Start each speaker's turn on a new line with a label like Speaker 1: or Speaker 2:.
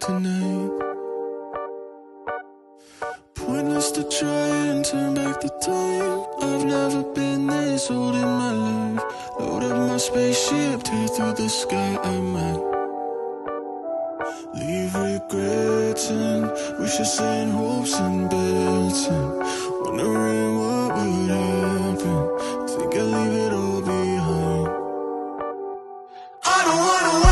Speaker 1: tonight. Pointless to try and turn back the time. I've never been this old in my life. Load up my spaceship, tear through the sky. I might leave regrets and wishes and hopes and bets and wondering what would happen. Think I'll leave it all behind. I don't wanna